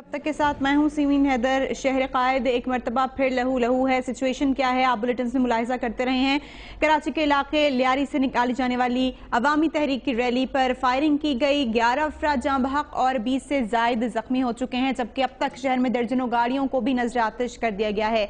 अब तक के साथ मैं हूं सीमीन हैदर। शहर कायद एक मरतबा फिर लहू लहू है। सिचुएशन क्या है आप बुलेटिन में मुलाहिजा करते रहे हैं। कराची के इलाके लियारी से निकाली जाने वाली अवामी तहरीक की रैली पर फायरिंग की गई। 11 अफराद जाँ बहक और 20 से जायद जख्मी हो चुके हैं, जबकि अब तक शहर में दर्जनों गाड़ियों को भी नजर आतिश कर दिया गया है।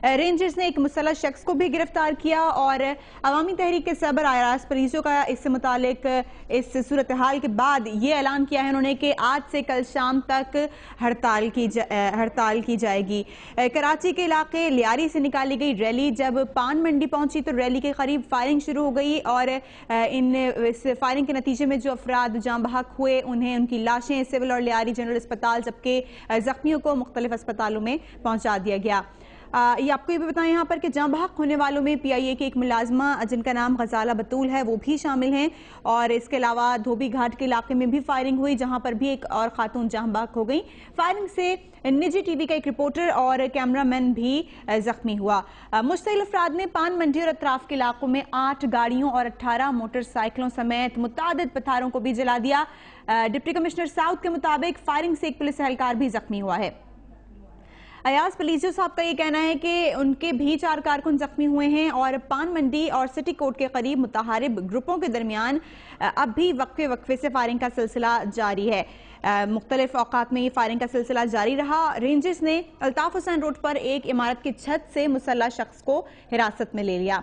रेंजर्स ने एक मुसल्लह शख्स को भी गिरफ्तार किया और अवामी तहरीक के सरबराह आयाज परीजों का इससे मुतालिक इस सूरत हाल के बाद ये ऐलान किया है उन्होंने कि आज से कल शाम तक हड़ताल की जाएगी। कराची के इलाके लियारी से निकाली गई रैली जब पान मंडी पहुंची तो रैली के करीब फायरिंग शुरू हो गई और इस फायरिंग के नतीजे में जो अफराद जाँ बहक हुए उन्हें उनकी लाशें सिविल और लियारी जनरल अस्पताल जबकि जख्मियों को मुख्तलिफ अस्पतालों में पहुंचा दिया गया। ये आपको ये भी बताएं यहाँ पर कि जाँ बहक होने वालों में PIA के एक मुलाजमा जिनका नाम गजाला बतूल है वो भी शामिल हैं और इसके अलावा धोबी घाट के इलाके में भी फायरिंग हुई जहाँ पर भी एक और खातून जाँ बहक हो गई। फायरिंग से निजी TV का एक रिपोर्टर और कैमरामैन भी जख्मी हुआ। मुश्तइल अफराद ने पान मंडी और अतराफ के इलाकों में 8 गाड़ियों और 18 मोटरसाइकिलों समेत मुतादिद पथारों को भी जला दिया। डिप्टी कमिश्नर साउथ के मुताबिक फायरिंग से एक पुलिस एहलकार भी जख्मी हुआ है। अयाज पलीजो साहब का ये कहना है कि उनके भी 4 कारकुन जख्मी हुए हैं और पान मंडी और सिटी कोर्ट के करीब मुतहारिब ग्रुपों के दरमियान अब भी वक्फे से फायरिंग का सिलसिला जारी है। मुख्तलिफ औकात में ये फायरिंग का सिलसिला जारी रहा। रेंजर्स ने अल्ताफ हुसैन रोड पर एक इमारत की छत से मुसल्लह शख्स को हिरासत में ले लिया।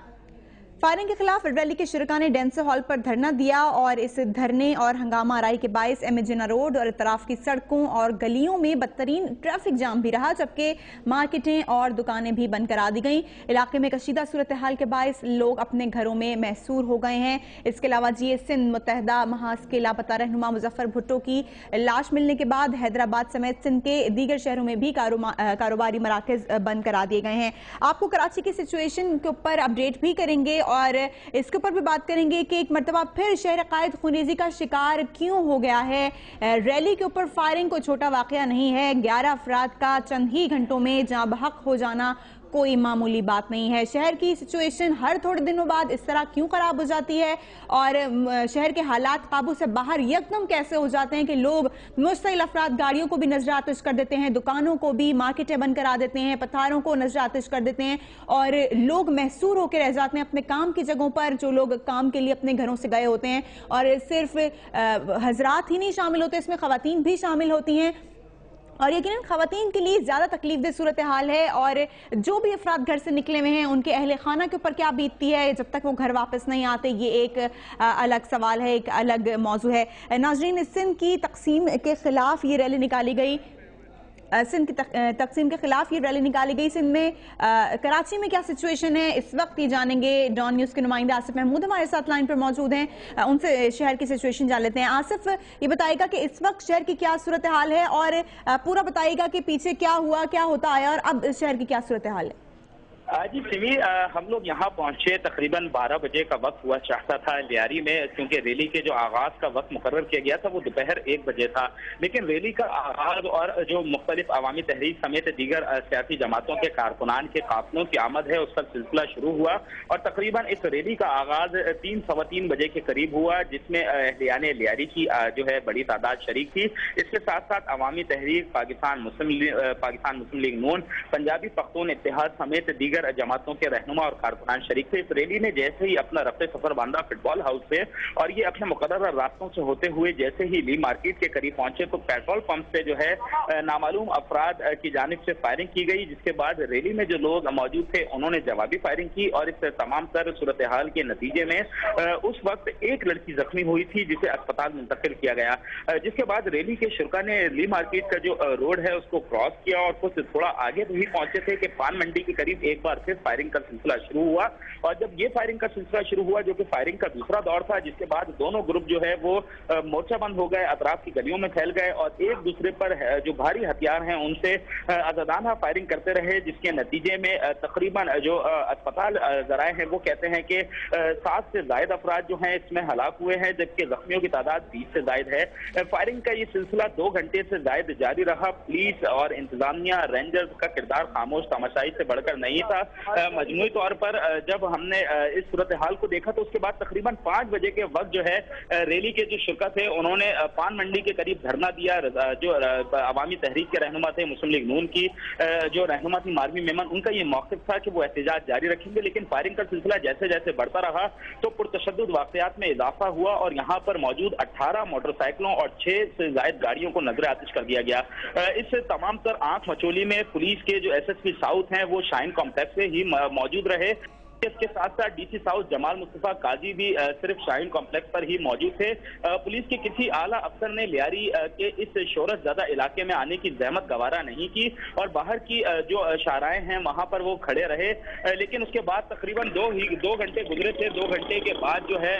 फायरिंग के खिलाफ रैली के शुरका ने डेंसर हॉल पर धरना दिया और इस धरने और हंगामा आराई के बायस MA जिन्ना रोड और इतराफ की सड़कों और गलियों में बदतरीन ट्रैफिक जाम भी रहा, जबकि मार्केटें और दुकानें भी बंद करा दी गईं। इलाके में कशीदा सूरत हाल के बायस लोग अपने घरों में महसूर हो गए हैं। इसके अलावा GA सिंध मुत्तहदा महाज के लापता रहनुमा मुजफ्फर भुट्टो की लाश मिलने के बाद हैदराबाद समेत सिंध के दीगर शहरों में भी कारोबारी मराकज बंद करा दिए गए हैं। आपको कराची की सिचुएशन के ऊपर अपडेट भी करेंगे और इसके ऊपर भी बात करेंगे कि एक मरतबा फिर शहर कायद खूनेजी का शिकार क्यों हो गया है। रैली के ऊपर फायरिंग कोई छोटा वाकया नहीं है। 11 अफराद का चंद ही घंटों में जाँ बहक हो जाना कोई मामूली बात नहीं है। शहर की सिचुएशन हर थोड़े दिनों बाद इस तरह क्यों खराब हो जाती है और शहर के हालात काबू से बाहर यकदम कैसे हो जाते हैं कि लोग मुश्तइल अफराद गाड़ियों को भी नजर आतिश कर देते हैं, दुकानों को भी, मार्केटें बंद करा देते हैं, पथारों को नजर आतिश कर देते हैं और लोग महसूर होकर रह जाते हैं अपने काम की जगहों पर। जो लोग काम के लिए अपने घरों से गए होते हैं और सिर्फ हजरात ही नहीं शामिल होते, इसमें खवातीन भी शामिल होती हैं और यकीनन खवातीन के लिए ज्यादा तकलीफदेह सूरत हाल है और जो भी अफराद घर से निकले हुए हैं उनके अहले खाना के ऊपर क्या बीतती है जब तक वो घर वापस नहीं आते, ये एक अलग सवाल है, एक अलग मौजू है। नाजरीन, सिंध की तकसीम के खिलाफ ये रैली निकाली गई। सिंध की तकसीम के खिलाफ ये रैली निकाली गई। सिंध में कराची में क्या सिचुएशन है इस वक्त ये जानेंगे। डॉन न्यूज के नुमाइंदा आसिफ महमूद हमारे साथ लाइन पर मौजूद हैं, उनसे शहर की सिचुएशन जान लेते हैं। आसिफ, ये बताएगा कि इस वक्त शहर की क्या सूरत हाल है और पूरा बताइएगा कि पीछे क्या हुआ, क्या होता आया और अब शहर की क्या सूरत हाल है। जी सिमी, हम लोग यहाँ पहुंचे तकरीबन 12 बजे का वक्त हुआ चाहता था लियारी में, क्योंकि रैली के जो आगाज का वक्त मुकर्रर किया गया था वो दोपहर 1 बजे था। लेकिन रैली का आगाज और जो मुख्तलिफ अवामी तहरीक समेत दीगर सियासी जमातों के कारकुनान के काफिलों की आमद है उसका सिलसिला शुरू हुआ और तकरीबन इस रैली का आगाज 3 सवा 3 बजे के करीब हुआ, जिसमें अहलियाने लियारी की जो है बड़ी तादाद शरीक थी। इसके साथ साथ अवामी तहरीक, पाकिस्तान मुस्लिम लीग नून, पंजाबी पख्तून इत्तेहाद समेत दीगर जमातों के रहनुमा और कारकुनान शरीक थे। इस रैली ने जैसे ही अपना रफ्ते सफर बांधा फुटबॉल हाउस से और ये अपने मुकर्रर रास्तों से होते हुए जैसे ही ली मार्केट के करीब पहुंचे तो पेट्रोल पंप से जो है नामालूम अफराद की जानिब से फायरिंग की गई, जिसके बाद रैली में जो लोग मौजूद थे उन्होंने जवाबी फायरिंग की और इस तमाम तर सूरत हाल के नतीजे में उस वक्त एक लड़की जख्मी हुई थी जिसे अस्पताल मुंतकिल किया गया। जिसके बाद रैली के शुरका ने ली मार्केट का जो रोड है उसको क्रॉस किया और कुछ थोड़ा आगे भी पहुंचे थे कि पान मंडी के करीब एक बार फिर फायरिंग का सिलसिला शुरू हुआ और जब ये फायरिंग का सिलसिला शुरू हुआ जो कि फायरिंग का दूसरा दौर था, जिसके बाद दोनों ग्रुप जो है वो मोर्चाबंद हो गए, अतराफ की गलियों में फैल गए और एक दूसरे पर जो भारी हथियार हैं उनसे आजादाना फायरिंग करते रहे, जिसके नतीजे में तकरीबन जो अस्पताल जराए हैं वो कहते हैं कि 7 से ज्यादा अफराद जो हैं इसमें हलाक हुए हैं, जबकि जख्मियों की तादाद 20 से ज्यादा है। फायरिंग का ये सिलसिला 2 घंटे से ज्यादा जारी रहा। पुलिस और इंतजामिया, रेंजर्स का किरदार खामोश तमाशाई से बढ़कर नहीं था था। मजमूई तौर पर जब हमने इस सूरत हाल को देखा तो उसके बाद तकरीबन 5 बजे के वक्त जो है रैली के जो शिरकत थे उन्होंने पान मंडी के करीब धरना दिया। जो अवामी तहरीक के रहनुमा थे, मुस्लिम लीग नून की जो रहनुमा थी मारवी मेमन, उनका ये मौक़िफ़ था कि वो एहतजाज जारी रखेंगे, लेकिन फायरिंग का सिलसिला जैसे जैसे बढ़ता रहा तो पुरतशद्दुद वाक़यात में इजाफा हुआ और यहाँ पर मौजूद 18 मोटरसाइकिलों और 6 से ज़ायद गाड़ियों को नजर आतिश कर दिया गया। इस तमाम तर आंख मचोली में पुलिस के जो SSP साउथ हैं वो शाइन कॉम्प्लेक्स से ही मौजूद रहे। इसके साथ साथ DC साउथ जमाल मुस्तफा काजी भी सिर्फ शाहीन कॉम्प्लेक्स पर ही मौजूद थे। पुलिस के किसी आला अफसर ने लियारी के इस शोहरत ज़्यादा इलाके में आने की जहमत गवारा नहीं की और बाहर की जो शाहराएं हैं वहां पर वो खड़े रहे। लेकिन उसके बाद तकरीबन 2 घंटे गुजरे थे। 2 घंटे के बाद जो है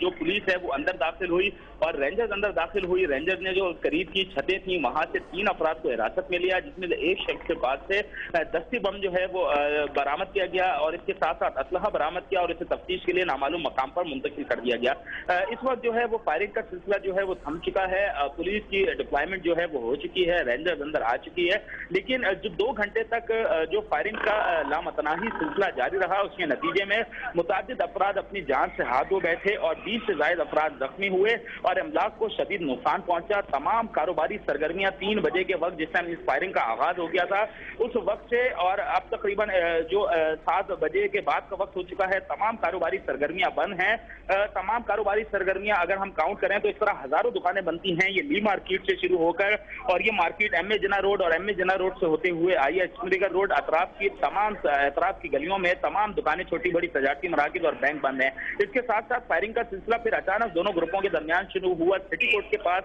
जो पुलिस है वो अंदर दाखिल हुई और रेंजर्स अंदर दाखिल हुई। रेंजर्स ने जो करीब की छतें थी वहां से 3 अफराद को हिरासत में लिया, जिसमें एक शख्स के पास से दस्ती बम जो है वो बरामद किया गया और इसके साथ साथ असलहा बरामद किया और इसे तफ्तीश के लिए नामालूम मकाम पर मुंतकिल कर दिया गया। इस वक्त जो है वो फायरिंग का सिलसिला जो है वो थम चुका है। पुलिस की डिप्लॉयमेंट जो है वो हो चुकी है, रेंजर्स अंदर आ चुकी है, लेकिन जो 2 घंटे तक जो फायरिंग का लामतनाही सिलसिला जारी रहा उसके नतीजे में मुतअद्दिद अफराद अपनी जान से हाथ धो बैठे और 20 से ज़ायद अफराद जख्मी हुए और अमलाक को शदीद नुकसान पहुंचा। तमाम कारोबारी सरगर्मियां 3 बजे के वक्त जिस टाइम इस फायरिंग का आगाज हो गया था उस वक्त से और अब तकरीबन जो 7 बजे के बाद का वक्त हो चुका है, तमाम कारोबारी सरगर्मियां बंद हैं। तमाम कारोबारी सरगर्मियां अगर हम काउंट करें तो इस तरह हजारों दुकानें बनती हैं। ये ली मार्केट से शुरू होकर और ये मार्केट MA जिन्ना रोड और MA जिन्ना रोड से होते हुए IH चंडीगढ़ रोड अतराफ की तमाम अतराफ की गलियों में तमाम दुकानें, छोटी बड़ी सजाती मराकिज और बैंक बंद हैं। इसके साथ साथ फायरिंग का सिलसिला फिर अचानक दोनों ग्रुपों के दरमियान शुरू हुआ सिटी कोर्ट के पास,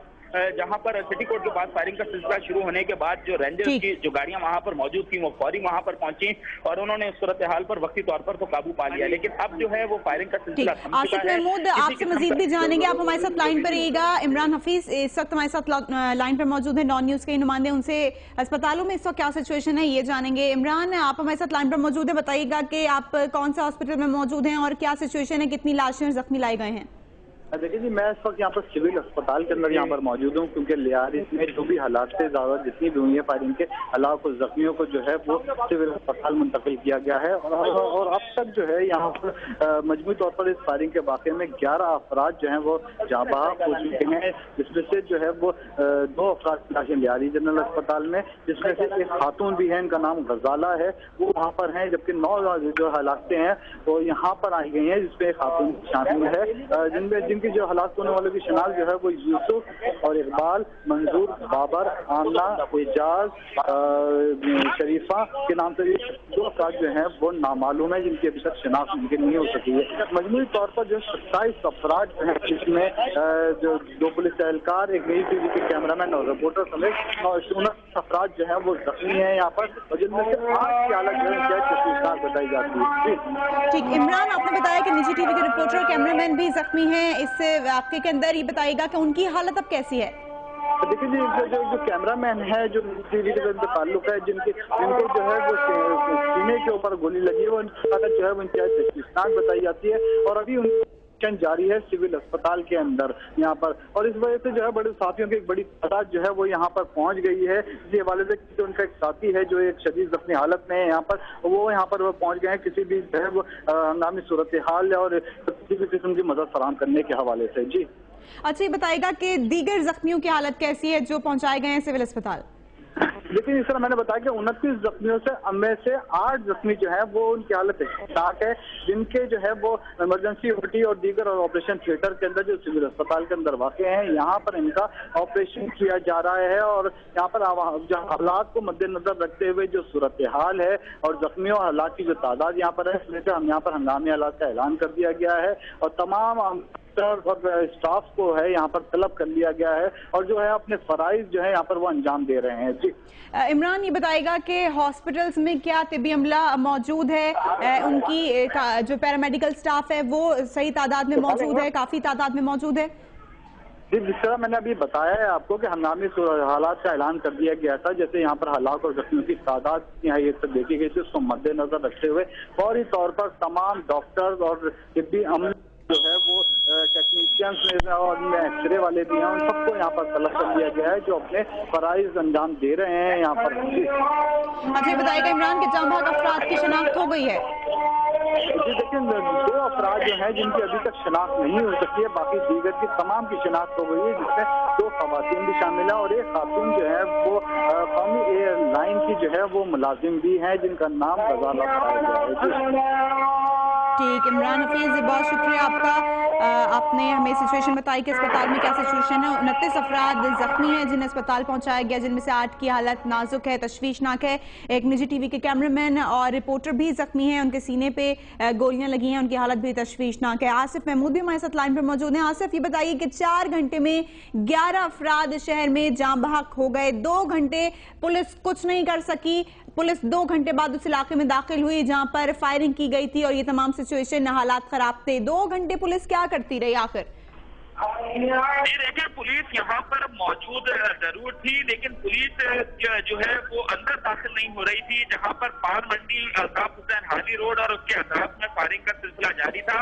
जहां पर सिटी कोर्ट के पास फायरिंग का सिलसिला शुरू होने के बाद जो रेंजर्स की जो गाड़ियां वहां पर मौजूद थी वो फौरी वहां पर पहुंची और उन्होंने उस सूरत हाल पर वक्ती तौर पर तो काबू पा लिया, लेकिन अब जो है वो फायरिंग का सिलसिला आशिक महमूद, आपसे मजीद भी जानेंगे, आप हमारे साथ लाइन पर रहिएगा। इमरान हफीज इस वक्त हमारे साथ लाइन पर मौजूद है, नॉन न्यूज के नुमाइंदे, उनसे अस्पतालों में इस वक्त क्या सिचुएशन है ये जानेंगे। इमरान, आप हमारे साथ लाइन पर मौजूद है, बताइएगा कि आप कौन सा हॉस्पिटल में मौजूद हैं और क्या सिचुएशन है, कितनी लाशें और जख्मी लाए गए हैं? देखिए जी, मैं इस वक्त यहाँ पर सिविल अस्पताल के अंदर यहाँ पर मौजूद हूँ, क्योंकि लियारी में जो भी हालात से ज्यादा जितनी भी हुई है फायरिंग के अलावा कुछ जख्मियों को जो है वो सिविल अस्पताल मुंतकिल किया गया है और अब तक जो है यहाँ पर मजमूई तौर पर इस फायरिंग के वाक़े में 11 अफराद जो है वो जाबाक हो चुके हैं, जिसमें से जो है वो 2 अफराद की लाशें लियारी जनरल अस्पताल में, जिसमें से एक खातून भी है, इनका नाम गजाला है, वो वहाँ पर है, जबकि 9 जो हालातें हैं वो यहाँ पर आई गई हैं, जिसमें एक खातून शामिल है, जिनकी जो हलाक होने वालों की शनाख्त जो है वो यूसुफ और इकबाल, मंजूर, बाबर, आमना, एजाज, शरीफा के नाम से 2 अफराद जो हैं वो नामालूम है, जिनकी अभी तक शनाख्त मुमकिन नहीं हो सकी है। मजमूई तौर पर जो 27 अफराद हैं, जिसमें जो 2 पुलिस एहलकार, एक नई TV के कैमरामैन और रिपोर्टर समेत 19 अफराद जो है वो जख्मी है यहाँ पर, और जिनमें से 8 की हालत जो है तशवीशनाक बताई जाती है। ठीक, इमरान, आपने बताया कि निजी TV के रिपोर्टर और कैमरामैन भी जख्मी हैं इस वाक़े के अंदर, ये बताइएगा कि उनकी हालत अब कैसी है? देखिए जी, जो कैमरामैन है, जो TV के ताल्लुक है, जिनको जो है वो सीने के ऊपर गोली लगी है, वो उनकी हालत जो है वो इंतहाई तशवीशनाक बताई जाती है और अभी उनकी जारी है सिविल अस्पताल के अंदर यहाँ पर, और इस वजह से जो है बड़े साथियों की एक बड़ी तादाद जो है वो यहाँ पर पहुंच गई है। इसी हवाले से जो उनका एक साथी है जो एक शदीद जख्मी हालत में है यहाँ पर, वो यहाँ पर वो पहुंच गए हैं किसी भी जो है वो हंगामी सूरत हाल और किसी भी किस्म की मदद फराहम करने के हवाले से। जी अच्छा, ये बताएगा कि दीगर जख्मियों की हालत कैसी है जो पहुंचाए गए हैं सिविल अस्पताल? लेकिन इस तरह मैंने बताया कि 29 जख्मियों में से 8 जख्मी जो है वो उनकी हालत ठीक है, जिनके जो है वो इमरजेंसी OT और दीगर और ऑपरेशन थिएटर के अंदर जो सिविल अस्पताल के अंदर वाक़ हैं, यहाँ पर इनका ऑपरेशन किया जा रहा है और यहाँ पर हालात को मद्देनजर रखते हुए जो सूरत हाल है और जख्मियों और हालात की जो तादाद यहाँ पर है, इसलिए हम यहाँ पर हंगामी हालात का ऐलान कर दिया गया है और तमाम और स्टाफ को है यहाँ पर तलब कर लिया गया है और जो है अपने फराइज जो है यहाँ पर वो अंजाम दे रहे हैं। जी इमरान, ये बताएगा कि हॉस्पिटल्स में क्या तिब्बी अमला मौजूद है, उनकी जो पैरामेडिकल स्टाफ है वो सही तादाद में मौजूद है, काफी तादाद में मौजूद है? जिस तरह मैंने अभी बताया है आपको कि हंगामी हालात का ऐलान कर दिया गया था, जैसे यहाँ पर हलाक और जख्मियों की तादाद देखी गई थी, उसको मद्देनजर रखते हुए फौरी तौर पर तमाम डॉक्टर्स और तिब्बी अमले जो है वो टेक्नीशियंस और एक्सरे वाले भी हैं, उन सबको यहाँ पर तलब कर दिया गया है जो अपने फराइज अंजाम दे रहे हैं यहाँ पर। अच्छा बताइएगा इमरान के जाम भाग अफराद की शनाख्त हो गई है? जी देखिए, 2 अफराद जो हैं जिनकी अभी तक शनाख्त नहीं हो सकी है, बाकी दीगर की तमाम की शनाख्त हो गई है, जिसमें 2 खवातीन भी शामिल है और एक खातून जो है वो कौमी एयरलाइन की जो है वो मुलाजिम भी है जिनका नाम गजाला बताया गया है। ठीक, इमरान हफीज बहुत शुक्रिया आपका। आपने हमें सिचुएशन बताई कि अस्पताल में क्या सिचुएशन है। 29 अफराद जख्मी हैं जिन्हें अस्पताल पहुंचाया गया, जिनमें से 8 की हालत नाजुक है, तशवीशनाक है। एक निजी टीवी के कैमरामैन और रिपोर्टर भी जख्मी हैं, उनके सीने पे गोलियां लगी हैं, उनकी हालत भी तशवीशनाक है। आसिफ महमूद भी हमारे साथ लाइन पर मौजूद हैं। आसिफ, ये बताइए कि 4 घंटे में 11 अफराद शहर में जाम बहक हो गए। 2 घंटे पुलिस कुछ नहीं कर सकी। पुलिस 2 घंटे बाद उस इलाके में दाखिल हुई जहां पर फायरिंग की गई थी और ये तमाम सिचुएशन, हालात खराब थे। 2 घंटे पुलिस क्या करती रही आखिर? देखिए, पुलिस यहाँ पर मौजूद जरूर थी, लेकिन पुलिस जो है वो अंदर दाखिल नहीं हो रही थी। जहाँ पर पान मंडी अल्ताफ हुसैन हाजी रोड और उसके अतराफ में फायरिंग का सिलसिला जारी था,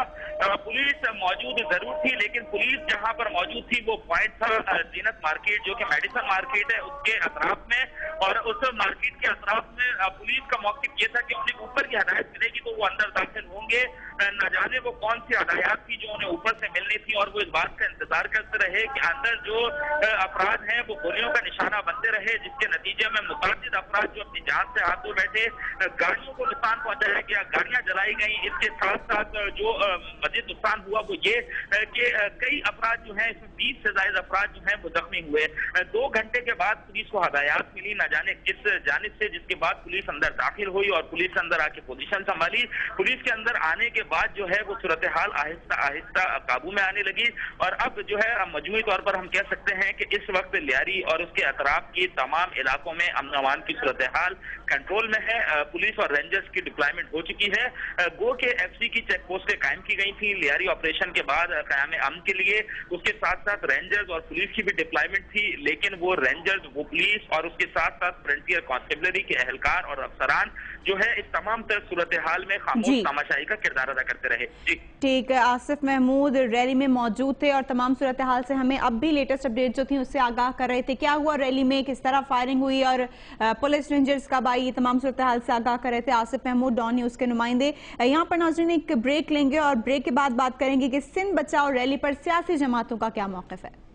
पुलिस मौजूद जरूर थी, लेकिन पुलिस जहाँ पर मौजूद थी वो पॉइंट था जीनत मार्केट, जो कि मेडिसन मार्केट है, उसके अतराफ में। और उस मार्केट के अतराफ में पुलिस का मौक़िफ़ ये था कि उन्हें ऊपर की हदायत मिलेगी तो वो अंदर दाखिल होंगे। न जाने वो कौन सी हदायत थी जो उन्हें ऊपर से मिलनी थी, और वो इस बात का इंतजार करते रहे कि अंदर जो अपराध हैं वो गोलियों का निशाना बनते रहे, जिसके नतीजे में मुतअद्दिद अपराध जो अपनी जान से हाथ धो बैठे, गाड़ियों को नुकसान पहुंचाया गया, गाड़ियां जलाई गई। इसके साथ साथ जो मजीद नुकसान हुआ वो ये कि कई अपराध जो है, इसमें 20 से ज्यादा अपराध जो है वो जख्मी हुए। 2 घंटे के बाद पुलिस को हदायत मिली न जाने किस जानिब से, जिसके बाद पुलिस अंदर दाखिल हुई और पुलिस अंदर आके पोजीशन संभाली। पुलिस के अंदर आने के बाद जो है वो सूरत हाल आहिस्ता आहिस्ता काबू में आने लगी और अब जो है मजमूई तौर पर हम कह सकते हैं कि इस वक्त लियारी और उसके अतराफ की तमाम इलाकों में अमन अमान की सूरत हाल कंट्रोल में है। पुलिस और रेंजर्स की डिप्लॉयमेंट हो चुकी है। गो के FC की चेक पोस्टें कायम की गई थी लियारी ऑपरेशन के बाद क़याम अमन के लिए। उसके साथ साथ रेंजर्स और पुलिस की भी डिप्लॉयमेंट थी, लेकिन वो रेंजर्स, वो पुलिस और उसके साथ साथ फ्रंटियर कांस्टेबलरी के एहलकार और अफसरान जो है इस तमाम तरह सूरत हाल में खामोश तमाशाई का किरदार अदा करते रहे। जी ठीक है, आसिफ महमूद रैली में मौजूद थे और तमाम सूरत हाल से हमें अब भी लेटेस्ट अपडेट जो थी उससे आगाह कर रहे थे। क्या हुआ रैली में, किस तरह फायरिंग हुई और पुलिस रेंजर्स कब आई, ये तमाम सूरत हाल से आगाह कर रहे थे आसिफ महमूद, डॉन न्यूज़ के नुमाइंदे। यहाँ पर नाज़रीन एक ब्रेक लेंगे और ब्रेक के बाद बात करेंगे कि सिंध बचाओ रैली पर सियासी जमातों का क्या मौक़िफ़ है।